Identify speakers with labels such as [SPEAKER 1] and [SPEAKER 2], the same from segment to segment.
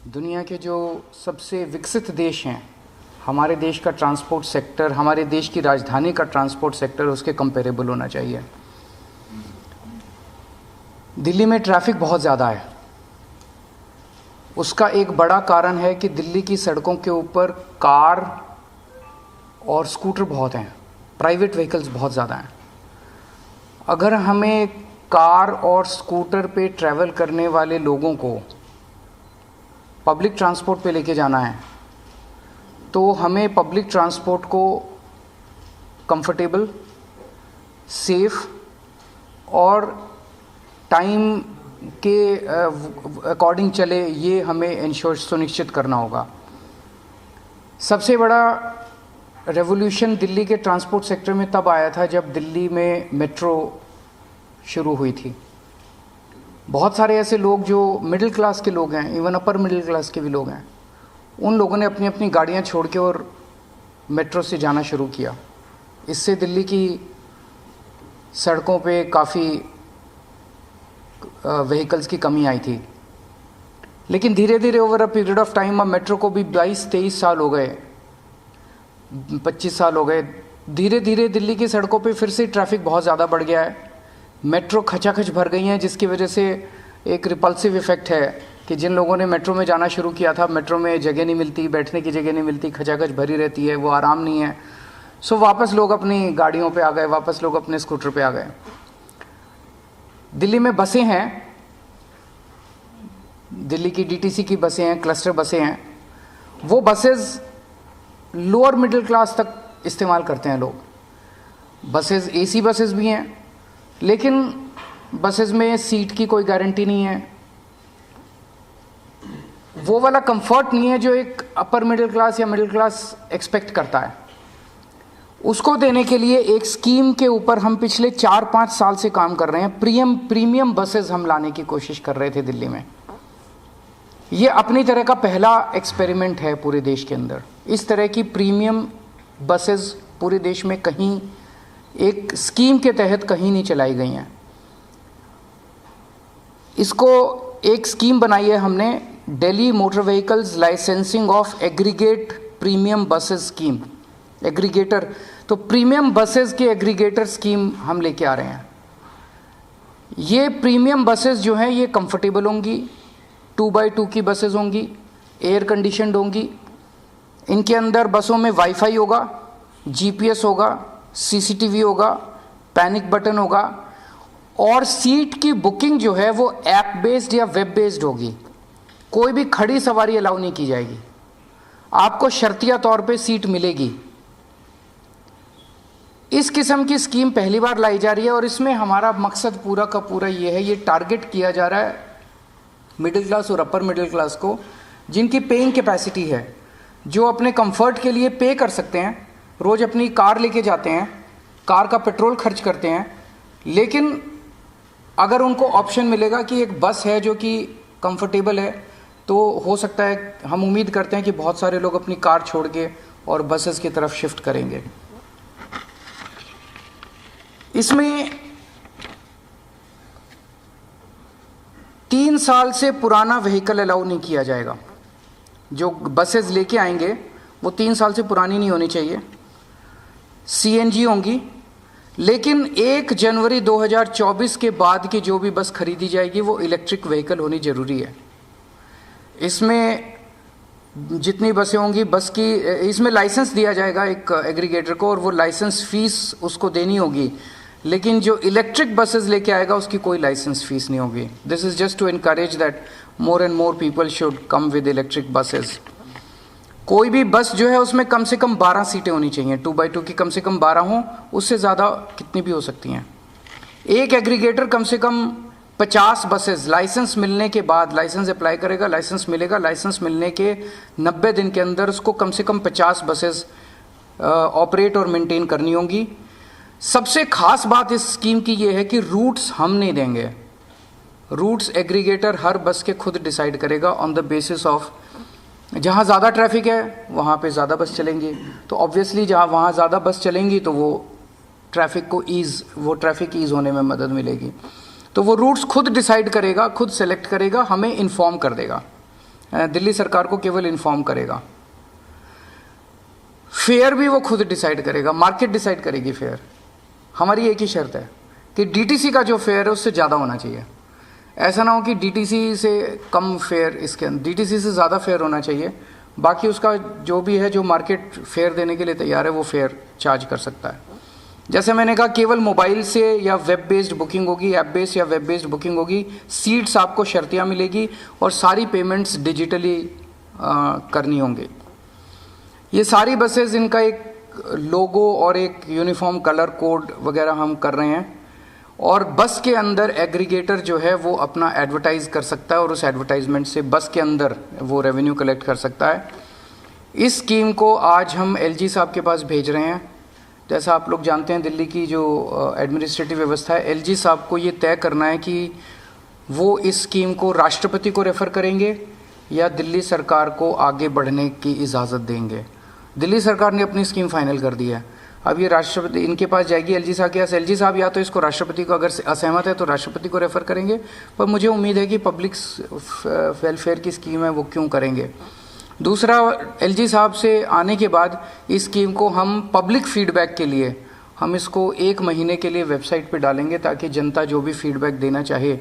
[SPEAKER 1] दुनिया के जो सबसे विकसित देश हैं, हमारे देश का ट्रांसपोर्ट सेक्टर, हमारे देश की राजधानी का ट्रांसपोर्ट सेक्टर उसके कंपेरेबल होना चाहिए। दिल्ली में ट्रैफिक बहुत ज़्यादा है। उसका एक बड़ा कारण है कि दिल्ली की सड़कों के ऊपर कार और स्कूटर बहुत हैं, प्राइवेट व्हीकल्स बहुत ज़्यादा हैं। अगर हमें कार और स्कूटर पे ट्रैवल करने वाले लोगों को पब्लिक ट्रांसपोर्ट पे लेके जाना है तो हमें पब्लिक ट्रांसपोर्ट को कंफर्टेबल, सेफ और टाइम के अकॉर्डिंग चले, ये हमें इंश्योर सुनिश्चित करना होगा। सबसे बड़ा रेवोल्यूशन दिल्ली के ट्रांसपोर्ट सेक्टर में तब आया था जब दिल्ली में मेट्रो शुरू हुई थी। बहुत सारे ऐसे लोग जो मिडिल क्लास के लोग हैं, इवन अपर मिडिल क्लास के भी लोग हैं, उन लोगों ने अपनी अपनी गाड़ियां छोड़ के और मेट्रो से जाना शुरू किया। इससे दिल्ली की सड़कों पे काफ़ी व्हीकल्स की कमी आई थी। लेकिन धीरे धीरे over a period of time, अब मेट्रो को भी 22-23 साल हो गए, 25 साल हो गए, धीरे धीरे दिल्ली की सड़कों पे फिर से ट्रैफिक बहुत ज़्यादा बढ़ गया है। मेट्रो खचाखच भर गई हैं, जिसकी वजह से एक रिपल्सिव इफ़ेक्ट है कि जिन लोगों ने मेट्रो में जाना शुरू किया था, मेट्रो में जगह नहीं मिलती, बैठने की जगह नहीं मिलती, खचाखच भरी रहती है, वो आराम नहीं है। सो वापस लोग अपनी गाड़ियों पे आ गए, वापस लोग अपने स्कूटर पे आ गए। दिल्ली में बसें हैं, दिल्ली की डीटीसी की बसें हैं, क्लस्टर बसें हैं। वो बसेस लोअर मिडिल क्लास तक इस्तेमाल करते हैं लोग। बसेस एसी बसेस भी हैं, लेकिन बसेस में सीट की कोई गारंटी नहीं है। वो वाला कंफर्ट नहीं है जो एक अपर मिडिल क्लास या मिडिल क्लास एक्सपेक्ट करता है। उसको देने के लिए एक स्कीम के ऊपर हम पिछले 4-5 साल से काम कर रहे हैं। प्रीमियम बसेस हम लाने की कोशिश कर रहे थे दिल्ली में। ये अपनी तरह का पहला एक्सपेरिमेंट है पूरे देश के अंदर। इस तरह की प्रीमियम बसेस पूरे देश में कहीं एक स्कीम के तहत कहीं नहीं चलाई गई हैं। इसको एक स्कीम बनाई है हमने, Delhi motor vehicles licensing of aggregate premium buses scheme, aggregator. तो प्रीमियम बसेस की एग्रीगेटर स्कीम हम लेके आ रहे हैं। ये प्रीमियम बसेस जो हैं ये कंफर्टेबल होंगी, 2x2 की बसेस होंगी, एयर कंडीशनड होंगी। इनके अंदर बसों में वाईफाई होगा, जीपीएस होगा, सीसीटीवी होगा, पैनिक बटन होगा और सीट की बुकिंग जो है वो ऐप बेस्ड या वेब बेस्ड होगी। कोई भी खड़ी सवारी अलाउ नहीं की जाएगी, आपको शर्तिया तौर पे सीट मिलेगी। इस किस्म की स्कीम पहली बार लाई जा रही है और इसमें हमारा मकसद पूरा का पूरा ये है, ये टारगेट किया जा रहा है मिडिल क्लास और अपर मिडिल क्लास को, जिनकी पेइंग कैपेसिटी है, जो अपने कंफर्ट के लिए पे कर सकते हैं, रोज़ अपनी कार लेके जाते हैं, कार का पेट्रोल खर्च करते हैं। लेकिन अगर उनको ऑप्शन मिलेगा कि एक बस है जो कि कंफर्टेबल है, तो हो सकता है, हम उम्मीद करते हैं कि बहुत सारे लोग अपनी कार छोड़ के और बसेस की तरफ शिफ्ट करेंगे। इसमें 3 साल से पुराना व्हीकल अलाउ नहीं किया जाएगा। जो बसेस लेके आएंगे वो 3 साल से पुरानी नहीं होनी चाहिए, सीएनजी होंगी। लेकिन 1 जनवरी 2024 के बाद की जो भी बस खरीदी जाएगी वो इलेक्ट्रिक व्हीकल होनी ज़रूरी है। इसमें जितनी बसें होंगी, बस की इसमें लाइसेंस दिया जाएगा एक एग्रीगेटर को और वो लाइसेंस फ़ीस उसको देनी होगी। लेकिन जो इलेक्ट्रिक बसेस लेके आएगा उसकी कोई लाइसेंस फ़ीस नहीं होगी। This is just to encourage that more and more people should come with electric buses. कोई भी बस जो है उसमें कम से कम 12 सीटें होनी चाहिए, 2x2 की कम से कम 12 हों, उससे ज़्यादा कितनी भी हो सकती हैं। एक एग्रीगेटर कम से कम 50 बसेस लाइसेंस मिलने के बाद, लाइसेंस अप्लाई करेगा, लाइसेंस मिलेगा, लाइसेंस मिलने के 90 दिन के अंदर उसको कम से कम 50 बसेस ऑपरेट और मेंटेन करनी होंगी। सबसे खास बात इस स्कीम की ये है कि रूट्स हम नहीं देंगे, रूट्स एग्रीगेटर हर बस के खुद डिसाइड करेगा ऑन द बेसिस ऑफ जहाँ ज़्यादा ट्रैफिक है वहाँ पे ज़्यादा बस चलेंगी। तो ऑब्वियसली जहाँ वहाँ ज़्यादा बस चलेंगी तो वो ट्रैफिक ईज़ होने में मदद मिलेगी। तो वो रूट्स खुद डिसाइड करेगा, खुद सेलेक्ट करेगा, हमें इन्फॉर्म कर देगा। दिल्ली सरकार को केवल इन्फॉर्म करेगा। फेयर भी वो खुद डिसाइड करेगा, मार्केट डिसाइड करेगी फेयर। हमारी एक ही शर्त है कि डीटीसी का जो फेयर है उससे ज़्यादा होना चाहिए। ऐसा ना हो कि डीटीसी से कम फेयर, इसके अंदर डीटीसी से ज़्यादा फेयर होना चाहिए। बाकी उसका जो भी है, जो मार्केट फेयर देने के लिए तैयार है वो फेयर चार्ज कर सकता है। जैसे मैंने कहा, केवल मोबाइल से या वेब बेस्ड बुकिंग होगी, ऐप बेस्ड या वेब बेस्ड बुकिंग होगी। सीट्स आपको शर्तियाँ मिलेगी और सारी पेमेंट्स डिजिटली करनी होंगी। ये सारी बसेस, इनका एक लोगो और एक यूनिफॉर्म कलर कोड वगैरह हम कर रहे हैं, और बस के अंदर एग्रीगेटर जो है वो अपना एडवर्टाइज कर सकता है और उस एडवर्टाइजमेंट से बस के अंदर वो रेवेन्यू कलेक्ट कर सकता है। इस स्कीम को आज हम एलजी साहब के पास भेज रहे हैं। जैसा आप लोग जानते हैं, दिल्ली की जो एडमिनिस्ट्रेटिव व्यवस्था है, एलजी साहब को ये तय करना है कि वो इस स्कीम को राष्ट्रपति को रेफ़र करेंगे या दिल्ली सरकार को आगे बढ़ने की इजाज़त देंगे। दिल्ली सरकार ने अपनी स्कीम फाइनल कर दी है, अब ये राष्ट्रपति इनके पास जाएगी, एलजी साहब के पास। एलजी साहब या तो इसको राष्ट्रपति को, अगर असहमत है तो राष्ट्रपति को रेफ़र करेंगे, पर मुझे उम्मीद है कि पब्लिक वेलफेयर की स्कीम है वो क्यों करेंगे। दूसरा, एलजी साहब से आने के बाद इस स्कीम को हम पब्लिक फीडबैक के लिए हम इसको 1 महीने के लिए वेबसाइट पे डालेंगे, ताकि जनता जो भी फीडबैक देना चाहे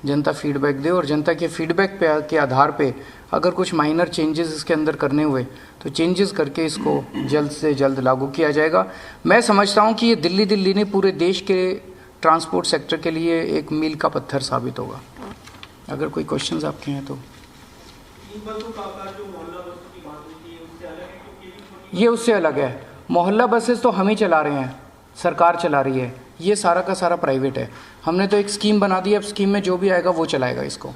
[SPEAKER 1] जनता फीडबैक दे, और जनता के फीडबैक के आधार पे अगर कुछ माइनर चेंजेस इसके अंदर करने हुए तो चेंजेस करके इसको जल्द से जल्द लागू किया जाएगा। मैं समझता हूँ कि ये दिल्ली नहीं, पूरे देश के ट्रांसपोर्ट सेक्टर के लिए एक मील का पत्थर साबित होगा। अगर कोई क्वेश्चंस आपके हैं तो। ये उससे अलग है। मोहल्ला बसेस तो हम ही चला रहे हैं, सरकार चला रही है, ये सारा का सारा प्राइवेट है। हमने तो एक स्कीम बना दी है, अब स्कीम में जो भी आएगा वो चलाएगा इसको।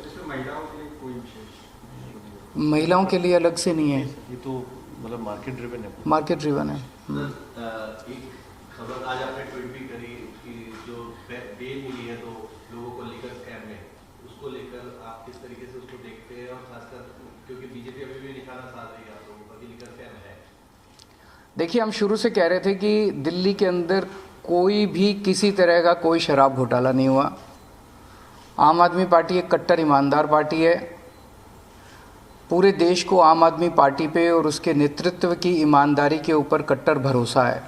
[SPEAKER 1] महिलाओं के लिए अलग से नहीं है,
[SPEAKER 2] ये तो मतलब मार्केट ड्रिवन है।
[SPEAKER 1] मार्केट ड्रिवन है।
[SPEAKER 2] एक खबर आज आपने ट्वीट भी करी कि जो बेल मिली है तो लोगों को लीगल स्कैम में, उसको लेकर आप किस तरीके से उसको देखते हैं, और खासकर क्योंकि बीजेपी अभी भी निशाना साध रही है आप लोगों का कि लीगल स्कैम है।
[SPEAKER 1] देखिए, हम शुरू से कह रहे थे कि दिल्ली के अंदर कोई भी किसी तरह का कोई शराब घोटाला नहीं हुआ। आम आदमी पार्टी एक कट्टर ईमानदार पार्टी है। पूरे देश को आम आदमी पार्टी पे और उसके नेतृत्व की ईमानदारी के ऊपर कट्टर भरोसा है।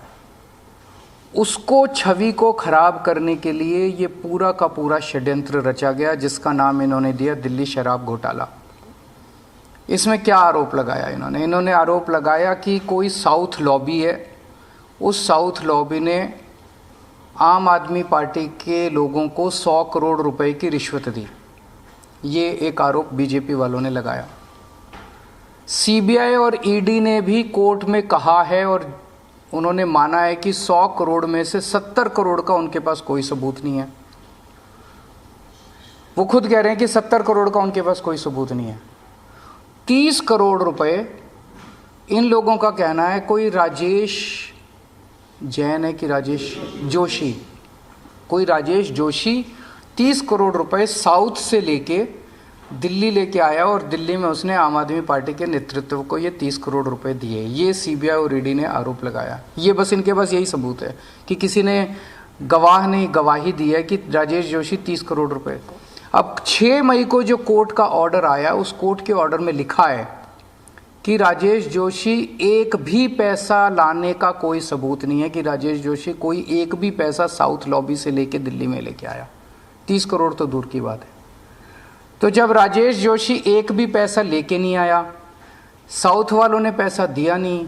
[SPEAKER 1] उसको छवि को खराब करने के लिए ये पूरा का पूरा षड्यंत्र रचा गया, जिसका नाम इन्होंने दिया दिल्ली शराब घोटाला। इसमें क्या आरोप लगाया इन्होंने आरोप लगाया कि कोई साउथ लॉबी है, उस साउथ लॉबी ने आम आदमी पार्टी के लोगों को 100 करोड़ रुपए की रिश्वत दी। ये एक आरोप बीजेपी वालों ने लगाया। सीबीआई और ईडी ने भी कोर्ट में कहा है और उन्होंने माना है कि 100 करोड़ में से 70 करोड़ का उनके पास कोई सबूत नहीं है। वो खुद कह रहे हैं कि 70 करोड़ का उनके पास कोई सबूत नहीं है। 30 करोड़ रुपए इन लोगों का कहना है, कोई राजेश जैन है कि राजेश जोशी, कोई राजेश जोशी 30 करोड़ रुपए साउथ से लेके दिल्ली लेके आया और दिल्ली में उसने आम आदमी पार्टी के नेतृत्व को ये 30 करोड़ रुपए दिए। ये सीबीआई और ईडी ने आरोप लगाया। ये बस इनके पास यही सबूत है कि किसी ने गवाह ने गवाही दी है कि राजेश जोशी 30 करोड़ रुपए। अब 6 मई को जो कोर्ट का ऑर्डर आया, उस कोर्ट के ऑर्डर में लिखा है कि राजेश जोशी एक भी पैसा लाने का कोई सबूत नहीं है, कि राजेश जोशी कोई एक भी पैसा साउथ लॉबी से लेके दिल्ली में लेके आया। 30 करोड़ तो दूर की बात है। तो जब राजेश जोशी एक भी पैसा लेके नहीं आया, साउथ वालों ने पैसा दिया नहीं,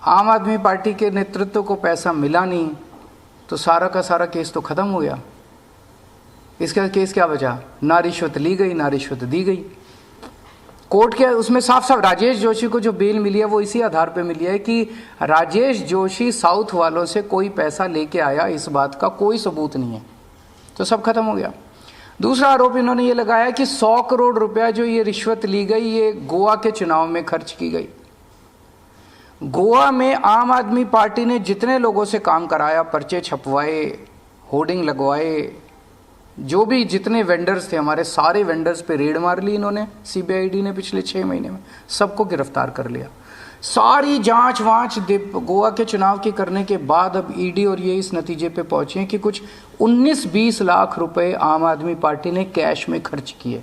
[SPEAKER 1] आम आदमी पार्टी के नेतृत्व को पैसा मिला नहीं, तो सारा का सारा केस तो ख़त्म हो गया। इसका केस क्या बचा? ना रिश्वत ली गई, ना रिश्वत दी गई। कोर्ट के उसमें साफ साफ राजेश जोशी को जो बेल मिली है वो इसी आधार पे मिली है कि राजेश जोशी साउथ वालों से कोई पैसा लेके आया, इस बात का कोई सबूत नहीं है। तो सब खत्म हो गया। दूसरा आरोप इन्होंने ये लगाया कि 100 करोड़ रुपया जो ये रिश्वत ली गई, ये गोवा के चुनाव में खर्च की गई। गोवा में आम आदमी पार्टी ने जितने लोगों से काम कराया, पर्चे छपवाए, होर्डिंग लगवाए, जो भी जितने वेंडर्स थे हमारे, सारे वेंडर्स पे रेड मार ली इन्होंने। सीबीआईडी ने पिछले 6 महीने में सबको गिरफ्तार कर लिया। सारी जांच वांच गोवा के चुनाव की करने के बाद अब ईडी और ये इस नतीजे पे पहुंचे हैं कि कुछ 19-20 लाख रुपए आम आदमी पार्टी ने कैश में खर्च किए।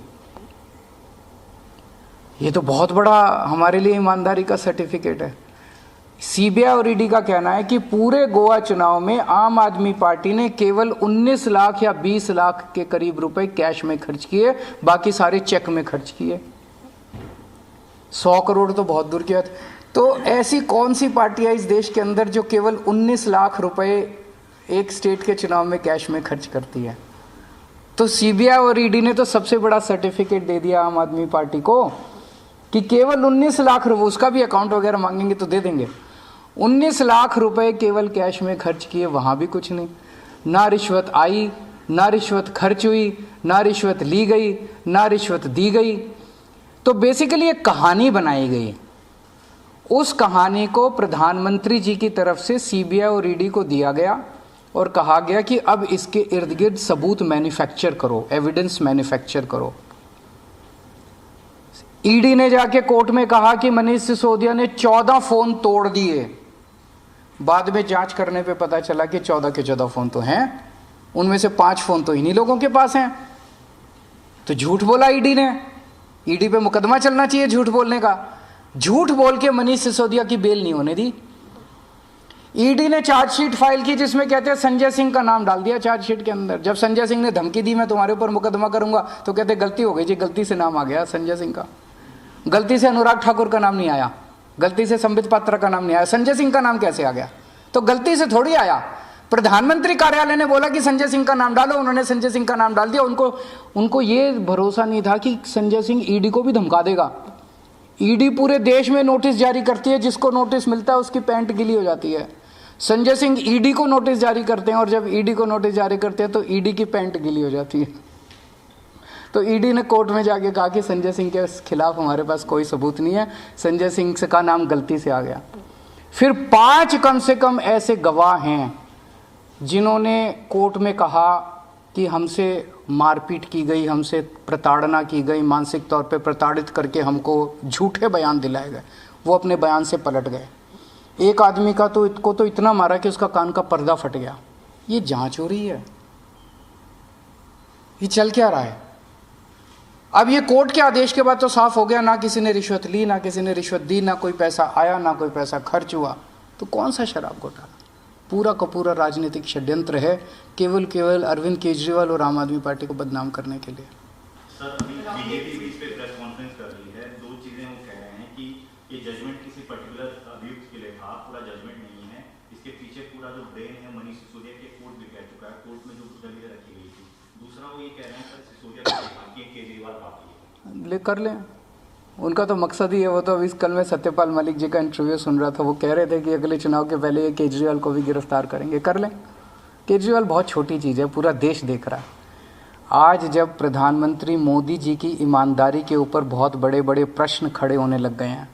[SPEAKER 1] ये तो बहुत बड़ा हमारे लिए ईमानदारी का सर्टिफिकेट है। सीबीआई और ईडी का कहना है कि पूरे गोवा चुनाव में आम आदमी पार्टी ने केवल 19 लाख या 20 लाख के करीब रुपए कैश में खर्च किए, बाकी सारे चेक में खर्च किए। 100 करोड़ तो बहुत दूर की बात। तो ऐसी कौन सी पार्टी है इस देश के अंदर जो केवल 19 लाख रुपए एक स्टेट के चुनाव में कैश में खर्च करती है? तो सीबीआई और ईडी ने तो सबसे बड़ा सर्टिफिकेट दे दिया आम आदमी पार्टी को कि केवल 19 लाख रुपए, उसका भी अकाउंट वगैरह मांगेंगे तो दे देंगे, 19 लाख रुपए केवल कैश में खर्च किए, वहां भी कुछ नहीं। ना रिश्वत आई, ना रिश्वत खर्च हुई, ना रिश्वत ली गई, ना रिश्वत दी गई। तो बेसिकली एक कहानी बनाई गई। उस कहानी को प्रधानमंत्री जी की तरफ से सीबीआई और ईडी को दिया गया और कहा गया कि अब इसके इर्द गिर्द सबूत मैन्युफैक्चर करो, एविडेंस मैन्युफैक्चर करो। ईडी ने जाके कोर्ट में कहा कि मनीष सिसोदिया ने 14 फोन तोड़ दिए। बाद में जांच करने पे पता चला कि 14 के 14 फोन तो हैं, उनमें से 5 फोन तो इन्हीं लोगों के पास हैं। तो झूठ बोला ईडी ने। ईडी पे मुकदमा चलना चाहिए झूठ बोलने का। झूठ बोल के मनीष सिसोदिया की बेल नहीं होने दी। ईडी ने चार्जशीट फाइल की जिसमें कहते हैं संजय सिंह का नाम डाल दिया चार्जशीट के अंदर। जब संजय सिंह ने धमकी दी मैं तुम्हारे ऊपर मुकदमा करूंगा, तो कहते गलती हो गई जी, गलती से नाम आ गया संजय सिंह का, गलती से अनुराग ठाकुर का नाम नहीं आया, गलती से संबित पात्रा का नाम नहीं आया, संजय सिंह का नाम कैसे आ गया? तो गलती से थोड़ी आया। प्रधानमंत्री कार्यालय ने बोला कि संजय सिंह का नाम डालो, उन्होंने संजय सिंह का नाम डाल दिया। उनको ये भरोसा नहीं था कि संजय सिंह ईडी को भी धमका देगा। ईडी पूरे देश में नोटिस जारी करती है, जिसको नोटिस मिलता है उसकी पैंट गीली हो जाती है। संजय सिंह ईडी को नोटिस जारी करते हैं और जब ईडी को नोटिस जारी करते हैं तो ईडी की पैंट गीली हो जाती है। तो ईडी ने कोर्ट में जाके कहा कि संजय सिंह के खिलाफ हमारे पास कोई सबूत नहीं है, संजय सिंह का नाम गलती से आ गया। फिर 5 कम से कम ऐसे गवाह हैं जिन्होंने कोर्ट में कहा कि हमसे मारपीट की गई, हमसे प्रताड़ना की गई, मानसिक तौर पे प्रताड़ित करके हमको झूठे बयान दिलाए गए। वो अपने बयान से पलट गए। एक आदमी का तो इतना मारा कि उसका कान का पर्दा फट गया। ये जांच हो रही है, ये चल क्या रहा है? अब ये कोर्ट के आदेश के बाद तो साफ हो गया, ना किसी ने रिश्वत ली, ना किसी ने रिश्वत दी, ना कोई पैसा आया, ना कोई पैसा खर्च हुआ। तो कौन सा शराब घोटाला? पूरा का पूरा राजनीतिक षड्यंत्र है, केवल अरविंद केजरीवाल और आम आदमी पार्टी को बदनाम करने के लिए।
[SPEAKER 3] सर, अभी बीजेपी बीच पे प्रेस कॉन्फ्रेंस कर रही है। 2 चीजें वो कह रहे हैं कि ये जजमेंट किसी पर्टिकुलर अभियुक्त के लिए था, पूरा जजमेंट नहीं है। इसके पीछे पूरा जो ब्रेन है मनीष सिसोदिया के कोर्ट भी कह चुका है, कोर्ट में जो दलीलें रखी गई थी। दूसरा वो ये कह रहे हैं सर सिसोदिया बाकी है, केजरीवाल बाकी है।
[SPEAKER 1] ले कर लें, उनका तो मकसद ही है। वो तो अभी कल मैं सत्यपाल मलिक जी का इंटरव्यू सुन रहा था, वो कह रहे थे कि अगले चुनाव के पहले ये केजरीवाल को भी गिरफ्तार करेंगे। कर लें, केजरीवाल बहुत छोटी चीज़ है, पूरा देश देख रहा है। आज जब प्रधानमंत्री मोदी जी की ईमानदारी के ऊपर बहुत बड़े बड़े प्रश्न खड़े होने लग गए हैं,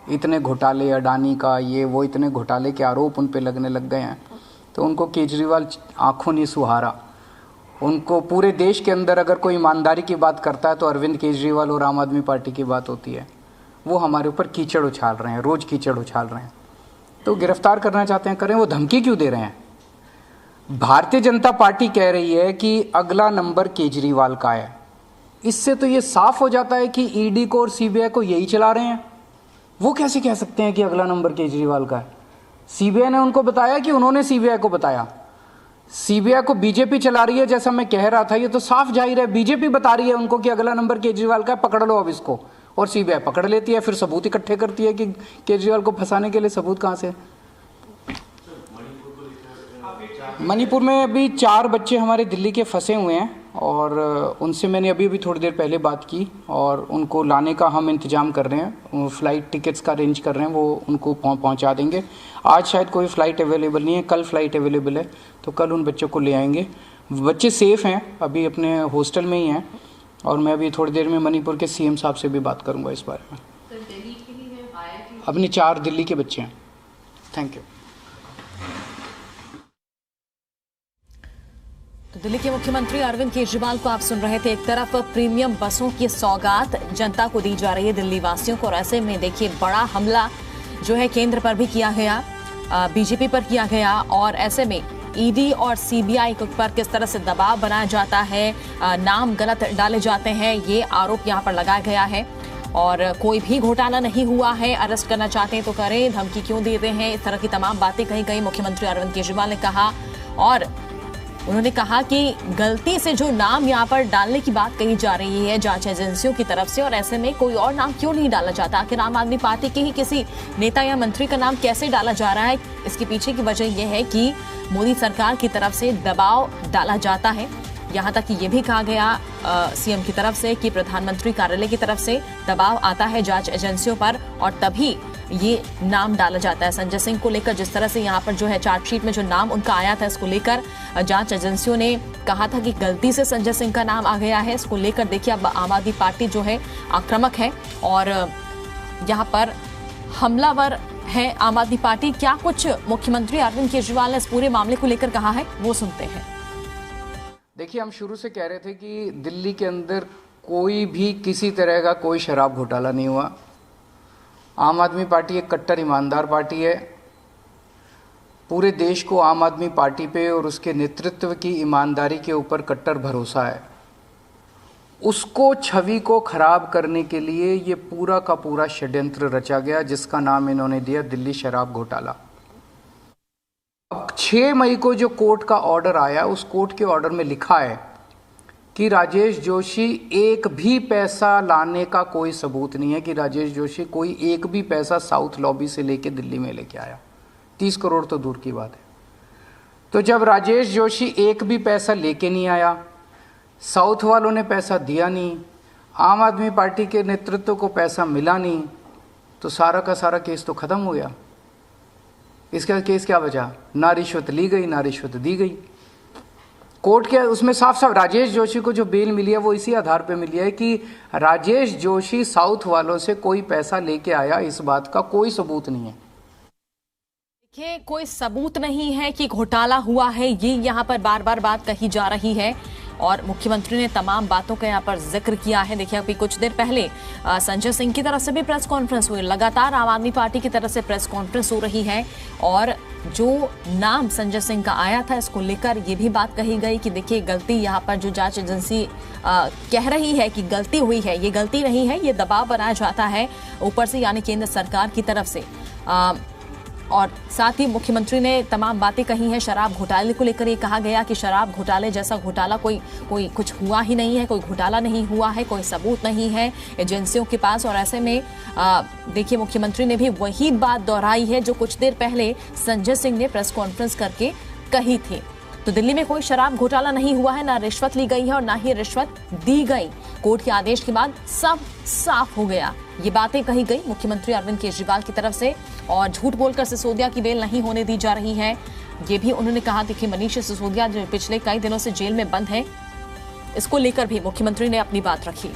[SPEAKER 1] इतने घोटाले अडानी का ये वो, इतने घोटाले के आरोप उन पे लगने लग गए हैं, तो उनको केजरीवाल आंखों नहीं सुहारा। उनको पूरे देश के अंदर अगर कोई ईमानदारी की बात करता है तो अरविंद केजरीवाल और आम आदमी पार्टी की बात होती है। वो हमारे ऊपर कीचड़ उछाल रहे हैं, रोज़ कीचड़ उछाल रहे हैं। तो गिरफ्तार करना चाहते हैं, करें। वो धमकी क्यों दे रहे हैं? भारतीय जनता पार्टी कह रही है कि अगला नंबर केजरीवाल का है। इससे तो ये साफ हो जाता है कि ईडी को और सीबीआई को यही चला रहे हैं। वो कैसे कह सकते हैं कि अगला नंबर केजरीवाल का है? सीबीआई ने उनको बताया कि उन्होंने सीबीआई को बताया? सीबीआई को बीजेपी चला रही है, जैसा मैं कह रहा था। ये तो साफ जाहिर है, बीजेपी बता रही है उनको कि अगला नंबर केजरीवाल का है, पकड़ लो अब इसको। और सीबीआई पकड़ लेती है, फिर सबूत इकट्ठे करती है कि केजरीवाल को फंसाने के लिए सबूत कहाँ से? मणिपुर में अभी 4 बच्चे हमारे दिल्ली के फंसे हुए हैं और उनसे मैंने अभी थोड़ी देर पहले बात की और उनको लाने का हम इंतज़ाम कर रहे हैं। फ़्लाइट टिकट्स का अरेंज कर रहे हैं, वो उनको पहुंचा देंगे। आज शायद कोई फ़्लाइट अवेलेबल नहीं है, कल फ़्लाइट अवेलेबल है, तो कल उन बच्चों को ले आएंगे। बच्चे सेफ़ हैं, अभी अपने हॉस्टल में ही हैं और मैं अभी थोड़ी देर में मणिपुर के सीएम साहब से भी बात करूँगा इस बारे में। अपने 4 दिल्ली के बच्चे हैं। Thank you.
[SPEAKER 4] तो दिल्ली के मुख्यमंत्री अरविंद केजरीवाल को आप सुन रहे थे। एक तरफ प्रीमियम बसों की सौगात जनता को दी जा रही है, दिल्ली वासियों को, और ऐसे में देखिए बड़ा हमला जो है केंद्र पर भी किया गया, बीजेपी पर किया गया, और ऐसे में ईडी और सीबीआई पर किस तरह से दबाव बनाया जाता है, नाम गलत डाले जाते हैं, ये आरोप यहाँ पर लगाया गया है। और कोई भी घोटाला नहीं हुआ है, अरेस्ट करना चाहते हैं तो करें, धमकी क्यों देते हैं, इस तरह की तमाम बातें कही गई मुख्यमंत्री अरविंद केजरीवाल ने कहा। और उन्होंने कहा कि गलती से जो नाम यहाँ पर डालने की बात कही जा रही है जांच एजेंसियों की तरफ से, और ऐसे में कोई और नाम क्यों नहीं डाला जाता, आखिर आम आदमी पार्टी के ही किसी नेता या मंत्री का नाम कैसे डाला जा रहा है। इसके पीछे की वजह यह है कि मोदी सरकार की तरफ से दबाव डाला जाता है। यहाँ तक कि ये भी कहा गया सीएम की तरफ से कि प्रधानमंत्री कार्यालय की तरफ से दबाव आता है जांच एजेंसियों पर, और तभी ये नाम डाला जाता है। संजय सिंह को लेकर जिस तरह से यहाँ पर जो है चार्जशीट में जो नाम उनका आया था, इसको लेकर जांच एजेंसियों ने कहा था कि गलती से संजय सिंह का नाम आ गया है। इसको लेकर देखिए अब आम आदमी पार्टी जो है आक्रामक है और यहाँ पर हमलावर है आम आदमी पार्टी। क्या कुछ मुख्यमंत्री अरविंद केजरीवाल ने इस पूरे मामले को लेकर कहा है, वो सुनते हैं।
[SPEAKER 1] देखिए, हम शुरू से कह रहे थे कि दिल्ली के अंदर कोई भी किसी तरह का कोई शराब घोटाला नहीं हुआ। आम आदमी पार्टी एक कट्टर ईमानदार पार्टी है। पूरे देश को आम आदमी पार्टी पे और उसके नेतृत्व की ईमानदारी के ऊपर कट्टर भरोसा है। उसको छवि को खराब करने के लिए ये पूरा का पूरा षड्यंत्र रचा गया, जिसका नाम इन्होंने दिया दिल्ली शराब घोटाला। अब 6 मई को जो कोर्ट का ऑर्डर आया, उस कोर्ट के ऑर्डर में लिखा है कि राजेश जोशी एक भी पैसा लाने का कोई सबूत नहीं है कि राजेश जोशी कोई एक भी पैसा साउथ लॉबी से लेके दिल्ली में लेके आया। 30 करोड़ तो दूर की बात है। तो जब राजेश जोशी एक भी पैसा लेके नहीं आया, साउथ वालों ने पैसा दिया नहीं, आम आदमी पार्टी के नेतृत्व को पैसा मिला नहीं, तो सारा का सारा केस तो खत्म हो गया। इसका केस क्या बचा? ना रिश्वत ली गई, ना रिश्वत दी गई। कोर्ट के उसमें साफ साफ राजेश जोशी को जो बेल मिली है वो इसी आधार पे मिली है कि राजेश जोशी साउथ वालों से कोई पैसा लेके आया, इस बात का कोई सबूत नहीं है।
[SPEAKER 4] देखिए, कोई सबूत नहीं है कि घोटाला हुआ है, ये यहाँ पर बार बार बात कही जा रही है और मुख्यमंत्री ने तमाम बातों का यहाँ पर जिक्र किया है। देखिए, अभी कुछ देर पहले संजय सिंह की तरफ से भी प्रेस कॉन्फ्रेंस हुई, लगातार आम आदमी पार्टी की तरफ से प्रेस कॉन्फ्रेंस हो रही है और जो नाम संजय सिंह का आया था, इसको लेकर ये भी बात कही गई कि देखिए गलती यहाँ पर जो जांच एजेंसी कह रही है कि गलती हुई है, ये गलती नहीं है, ये दबाव बनाया जाता है ऊपर से, यानी केंद्र सरकार की तरफ से। और साथ ही मुख्यमंत्री ने तमाम बातें कही हैं शराब घोटाले को लेकर। ये कहा गया कि शराब घोटाले जैसा घोटाला कोई कुछ हुआ ही नहीं है, कोई घोटाला नहीं हुआ है, कोई सबूत नहीं है एजेंसियों के पास। और ऐसे में देखिए, मुख्यमंत्री ने भी वही बात दोहराई है जो कुछ देर पहले संजय सिंह ने प्रेस कॉन्फ्रेंस करके कही थी। तो दिल्ली में कोई शराब घोटाला नहीं हुआ है, ना रिश्वत ली गई है और ना ही रिश्वत दी गई। कोर्ट के आदेश के बाद सब साफ हो गया, ये बातें कही गई मुख्यमंत्री अरविंद केजरीवाल की तरफ से। और झूठ बोलकर सिसोदिया की बेल नहीं होने दी जा रही है, ये भी उन्होंने कहा। देखिए, मनीष सिसोदिया जो पिछले कई दिनों से जेल में बंद है, इसको लेकर भी मुख्यमंत्री ने अपनी बात रखी।